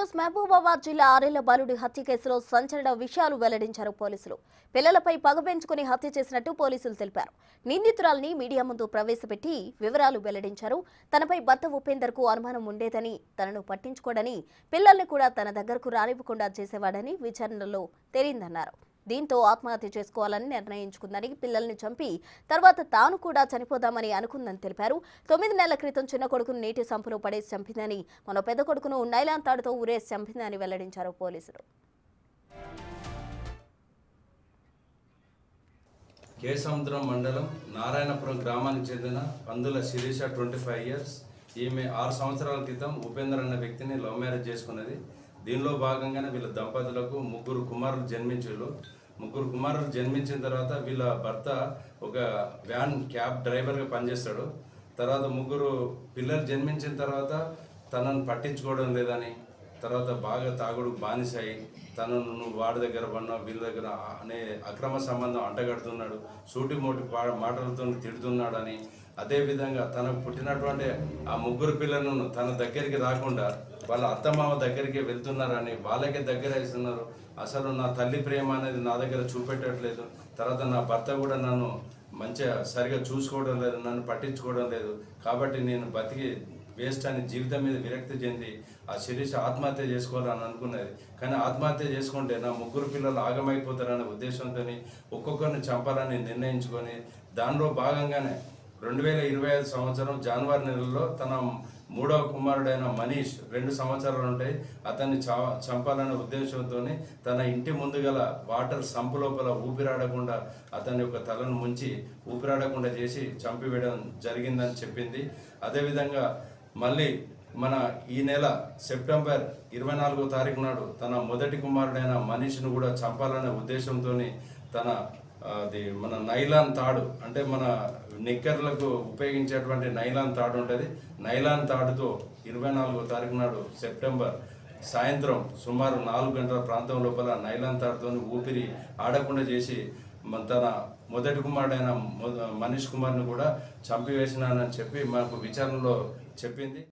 ఈరోజు మహబూబాబాద్ జిల్లా ఆరేళ్ల బాలుడి హత్య కేసులో సంచలన విషయాలు వెల్లడించారు పోలీసులు. పిల్లలపై పగ పెంచుకుని హత్య చేసినట్టు పోలీసులు తెలిపారు. నిందితురాల్ని మీడియా ముందు ప్రవేశపెట్టి వివరాలు వెల్లడించారు. తనపై భర్త ఉపేందర్కు అనుమానం ఉండేదని, తనను పట్టించుకోడని, పిల్లల్ని కూడా తన దగ్గరకు రానివ్వకుండా చేసేవాడని విచారణలో తేలిందన్నారు. దీంతో ఆత్మహత్య చేసుకోవాలని నిర్ణయించుకుందని, పిల్లల్ని చంపి తర్వాత తాను కూడా చనిపోదామని అనుకుందని తెలిపారు. 9 నెలల క్రితం చిన్న కొడుకును నీటి సంపులో పడేసి చంపిందని, మన పెద్ద కొడుకును నైలాన్ తాడుతో ఊరేసి చంపిందని వెల్లడించారు పోలీసులు. కేసముద్రం మండలం నారాయణపురం గ్రామానికి చెందిన పందుల శిరీష 25 ఇయర్స్. ఈమె 6 సంవత్సరాల క్రితం ఉపేందర్ అనే వ్యక్తిని లవ్ మ్యారేజ్ చేసుకున్నది. దీనిలో భాగంగానే వీళ్ళ దంపతులకు 3 కుమారులు జన్మించారు. 3 కుమారులు జన్మించిన తర్వాత వీళ్ళ భర్త ఒక వ్యాన్ క్యాబ్ డ్రైవర్గా పనిచేస్తాడు. తర్వాత 3 పిల్లలు జన్మించిన తర్వాత తనను పట్టించుకోవడం లేదని, తర్వాత బాగా తాగుడు బానిసాయి, తనను నువ్వు వాడి దగ్గర పడినా వీళ్ళ దగ్గర అనే అక్రమ సంబంధం అంటగడుతున్నాడు, సూటి మోటి మాటలతో తిడుతున్నాడని, అదేవిధంగా తనకు పుట్టినటువంటి ఆ 3 పిల్లలను తన దగ్గరికి రాకుండా వాళ్ళ అత్తమామ దగ్గరికి వెళ్తున్నారని, వాళ్ళకే దగ్గర ఇస్తున్నారు. అసలు నా తల్లి ప్రేమ అనేది నా దగ్గర చూపెట్టట్లేదు, తర్వాత నా భర్త కూడా నన్ను మంచిగా సరిగా చూసుకోవడం లేదు, నన్ను పట్టించుకోవడం లేదు, కాబట్టి నేను బతికి వేస్ట్ అని జీవితం మీద విరక్తి చెంది ఆ శిరీష ఆత్మహత్య చేసుకోవాలని అనుకున్నది. కానీ ఆత్మహత్య చేసుకుంటే నా 3 పిల్లలు ఆగమైపోతారనే ఉద్దేశంతో ఒక్కొక్కరిని చంపాలని నిర్ణయించుకొని, దానిలో భాగంగానే 2025 సంవత్సరం జనవరి నెలలో తన 3వ కుమారుడైన మనీష్ 2 సంవత్సరాలు ఉంటాయి, అతన్ని చంపాలనే ఉద్దేశంతో తన ఇంటి ముందు గల వాటర్ సంపు లోపల ఊపిరాడకుండా అతని యొక్క తలను ముంచి ఊపిరాడకుండా చేసి చంపివేయడం జరిగిందని చెప్పింది. అదేవిధంగా మళ్ళీ మన ఈ నెల సెప్టెంబర్ 24వ తారీఖు నాడు తన మొదటి కుమారుడైన మనీష్ను కూడా చంపాలనే ఉద్దేశంతో మన నైలాన్ తాడు, అంటే మన నిక్కర్లకు ఉపయోగించేటువంటి నైలాన్ తాడు ఉంటుంది, నైలాన్ తాడుతో 24వ తారీఖు నాడు సెప్టెంబర్ సాయంత్రం సుమారు 4 గంటల ప్రాంతం లోపల నైలాన్ తాడుతో ఊపిరి ఆడకుండా చేసి తన మొదటి కుమారుడైన మనీష్ కుమార్ని కూడా చంపివేసినానని చెప్పి మాకు విచారణలో చెప్పింది.